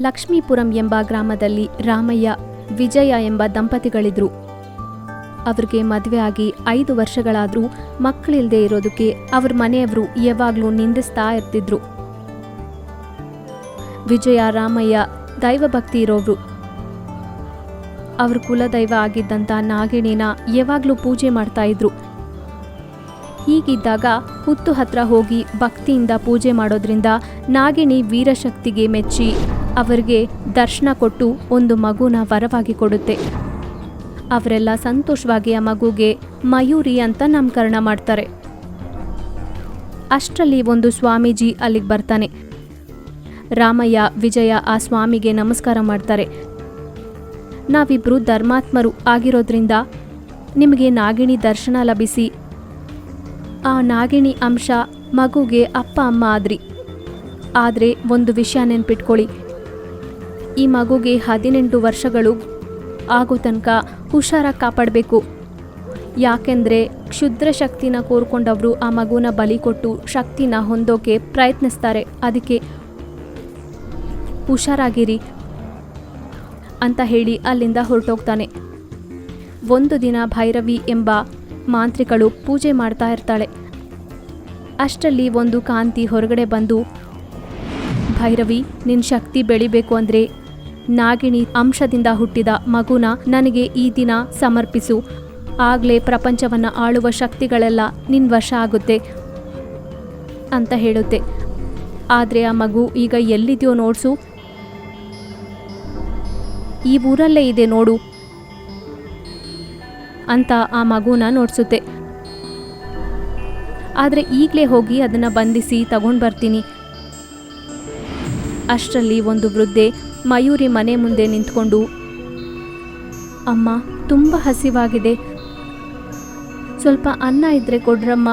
ಲಕ್ಷ್ಮೀಪುರಂ ಎಂಬ ಗ್ರಾಮದಲ್ಲಿ ರಾಮಯ್ಯ, ವಿಜಯ ಎಂಬ ದಂಪತಿಗಳಿದ್ರು. ಅವ್ರಿಗೆ ಮದುವೆ ಆಗಿ 5 ವರ್ಷಗಳಾದರೂ ಮಕ್ಕಳಿಲ್ಲದೆ ಇರೋದಕ್ಕೆ ಅವ್ರ ಮನೆಯವರು ಯಾವಾಗಲೂ ನಿಂದಿಸ್ತಾ ಇರ್ತಿದ್ರು. ವಿಜಯ, ರಾಮಯ್ಯ ದೈವಭಕ್ತಿ ಇರೋರು. ಅವ್ರ ಕುಲದೈವ ಆಗಿದ್ದಂಥ ನಾಗಿಣಿನ ಯಾವಾಗಲೂ ಪೂಜೆ ಮಾಡ್ತಾ ಇದ್ರು. ಹೀಗಿದ್ದಾಗ ಹುತ್ತು ಹತ್ರ ಹೋಗಿ ಭಕ್ತಿಯಿಂದ ಪೂಜೆ ಮಾಡೋದ್ರಿಂದ ನಾಗಿಣಿ ವೀರಶಕ್ತಿಗೆ ಮೆಚ್ಚಿ ಅವರಿಗೆ ದರ್ಶನ ಕೊಟ್ಟು ಒಂದು ಮಗುನ ವರವಾಗಿ ಕೊಡುತ್ತೆ. ಅವರೆಲ್ಲ ಸಂತೋಷವಾಗಿ ಆ ಮಗುಗೆ ಮಯೂರಿ ಅಂತ ನಾಮಕರಣ ಮಾಡ್ತಾರೆ. ಅಷ್ಟರಲ್ಲಿ ಒಂದು ಸ್ವಾಮೀಜಿ ಅಲ್ಲಿಗೆ ಬರ್ತಾನೆ. ರಾಮಯ್ಯ, ವಿಜಯ ಆ ಸ್ವಾಮಿಗೆ ನಮಸ್ಕಾರ ಮಾಡ್ತಾರೆ. ನಾವಿಬ್ರು ಧರ್ಮಾತ್ಮರು ಆಗಿರೋದ್ರಿಂದ ನಿಮಗೆ ನಾಗಿಣಿ ದರ್ಶನ ಲಭಿಸಿ ಆ ನಾಗಿಣಿ ಅಂಶ ಮಗುಗೆ ಅಪ್ಪ ಅಮ್ಮ ಆದ್ರಿ. ಆದರೆ ಒಂದು ವಿಷಯ ನೆನ್ಪಿಟ್ಕೊಳ್ಳಿ, ಈ ಮಗುಗೆ 18 ವರ್ಷಗಳು ಆಗೋ ತನಕ ಹುಷಾರಾಗಿ ಕಾಪಾಡಬೇಕು. ಯಾಕೆಂದರೆ ಕ್ಷುದ್ರ ಶಕ್ತಿನ ಕೋರ್ಕೊಂಡವರು ಆ ಮಗುನ ಬಲಿ ಕೊಟ್ಟು ಶಕ್ತಿನ ಹೊಂದೋಕೆ ಪ್ರಯತ್ನಿಸ್ತಾರೆ. ಅದಕ್ಕೆ ಹುಷಾರಾಗಿರಿ ಅಂತ ಹೇಳಿ ಅಲ್ಲಿಂದ ಹೊರಟೋಗ್ತಾನೆ. ಒಂದು ದಿನ ಭೈರವಿ ಎಂಬ ಮಾಂತ್ರಿಕಳು ಪೂಜೆ ಮಾಡ್ತಾ ಇರ್ತಾಳೆ. ಅಷ್ಟರಲ್ಲಿ ಒಂದು ಕಾಂತಿ ಹೊರಗಡೆ ಬಂದು, ಭೈರವಿ, ನಿನ್ನ ಶಕ್ತಿ ಬೆಳಿಬೇಕು ಅಂದರೆ ನಾಗಿಣಿ ಅಂಶದಿಂದ ಹುಟ್ಟಿದ ಮಗುನ ನನಗೆ ಈ ದಿನ ಸಮರ್ಪಿಸು. ಆಗಲೇ ಪ್ರಪಂಚವನ್ನು ಆಳುವ ಶಕ್ತಿಗಳೆಲ್ಲ ನಿನ್ನ ವಶ ಆಗುತ್ತೆ ಅಂತ ಹೇಳುತ್ತೆ. ಆದರೆ ಆ ಮಗು ಈಗ ಎಲ್ಲಿದೆಯೋ ನೋಡ್ಸು, ಈ ಊರಲ್ಲೇ ಇದೆ ನೋಡು ಅಂತ ಆ ಮಗುನ ನೋಡ್ಸುತ್ತೆ. ಆದರೆ ಈಗಲೇ ಹೋಗಿ ಅದನ್ನು ಬಂಧಿಸಿ ತಗೊಂಡು ಬರ್ತೀನಿ. ಅಷ್ಟರಲ್ಲಿ ಒಂದು ವೃದ್ಧೆ ಮಯೂರಿ ಮನೆ ಮುಂದೆ ನಿಂತ್ಕೊಂಡು, ಅಮ್ಮ, ತುಂಬ ಹಸಿವಾಗಿದೆ, ಸ್ವಲ್ಪ ಅನ್ನ ಇದ್ರೆ ಕೊಡ್ರಮ್ಮ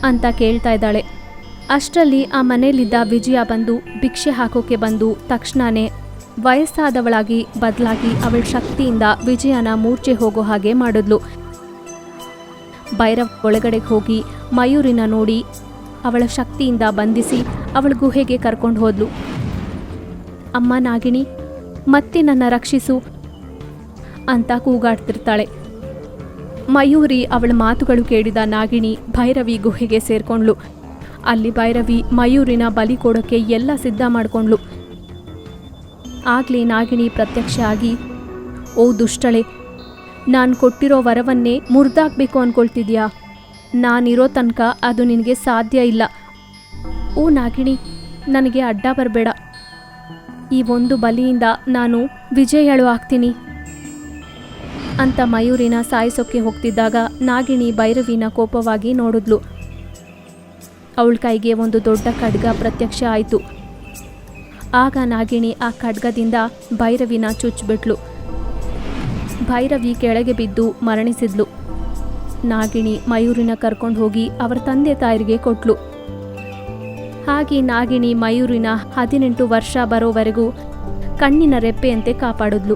ಅಂತ ಕೇಳ್ತಾ ಇದ್ದಾಳೆ. ಅಷ್ಟರಲ್ಲಿ ಆ ಮನೆಯಲ್ಲಿದ್ದ ವಿಜಯ ಬಂದು ಭಿಕ್ಷೆ ಹಾಕೋಕೆ ಬಂದು ತಕ್ಷಣವೇ ವಯಸ್ಸಾದವಳಾಗಿ ಬದಲಾಗಿ ಅವಳ ಶಕ್ತಿಯಿಂದ ವಿಜಯನ ಮೂರ್ಛೆ ಹೋಗೋ ಹಾಗೆ ಮಾಡಿದ್ಲು. ಭೈರವ್ ಒಳಗಡೆ ಹೋಗಿ ಮಯೂರಿನ ನೋಡಿ ಅವಳ ಶಕ್ತಿಯಿಂದ ಬಂಧಿಸಿ ಅವಳ ಗುಹೆಗೆ ಕರ್ಕೊಂಡು ಹೋದ್ಲು. ಅಮ್ಮ ನಾಗಿಣಿ, ಮತ್ತೆ ನನ್ನ ರಕ್ಷಿಸು ಅಂತ ಕೂಗಾಡ್ತಿರ್ತಾಳೆ. ಮಯೂರಿ ಅವಳ ಮಾತುಗಳು ಕೇಳಿದ ನಾಗಿಣಿ ಭೈರವಿ ಗುಹೆಗೆ ಸೇರ್ಕೊಂಡ್ಲು. ಅಲ್ಲಿ ಭೈರವಿ ಮಯೂರಿನ ಬಲಿ ಕೊಡೋಕ್ಕೆ ಎಲ್ಲ ಸಿದ್ಧ ಮಾಡ್ಕೊಂಡ್ಲು. ಆಗಲೇ ನಾಗಿಣಿ ಪ್ರತ್ಯಕ್ಷ ಆಗಿ, ಓ ದುಷ್ಟಳೆ, ನಾನು ಕೊಟ್ಟಿರೋ ವರವನ್ನೇ ಮುರಿದಾಕಬೇಕು ಅಂದ್ಕೊಳ್ತಿದ್ಯಾ? ನಾನಿರೋ ತನಕ ಅದು ನಿನಗೆ ಸಾಧ್ಯ ಇಲ್ಲ. ಓ ನಾಗಿಣಿ, ನನಗೆ ಅಡ್ಡ ಬರಬೇಡ. ಈ ಒಂದು ಬಲಿಯಿಂದ ನಾನು ವಿಜಯಳು ಆಗ್ತೀನಿ ಅಂತ ಮಯೂರಿನ ಸಾಯಿಸೋಕ್ಕೆ ಹೋಗ್ತಿದ್ದಾಗ ನಾಗಿಣಿ ಭೈರವಿನ ಕೋಪವಾಗಿ ನೋಡಿದ್ಲು. ಅವಳ ಕೈಗೆ ಒಂದು ದೊಡ್ಡ ಖಡ್ಗ ಪ್ರತ್ಯಕ್ಷ ಆಯಿತು. ಆಗ ನಾಗಿಣಿ ಆ ಖಡ್ಗದಿಂದ ಭೈರವಿನ ಚುಚ್ಚಿಬಿಟ್ಲು. ಭೈರವಿ ಕೆಳಗೆ ಬಿದ್ದು ಮರಣಿಸಿದ್ಲು. ನಾಗಿಣಿ ಮಯೂರಿನ ಕರ್ಕೊಂಡು ಹೋಗಿ ಅವರ ತಂದೆ ತಾಯಿಗೆ ಕೊಟ್ಲು. ಹಾಗೆ ನಾಗಿಣಿ ಮಯೂರಿನ 18 ವರ್ಷ ಬರೋವರೆಗೂ ಕಣ್ಣಿನ ರೆಪ್ಪೆಯಂತೆ ಕಾಪಾಡಿದ್ಲು.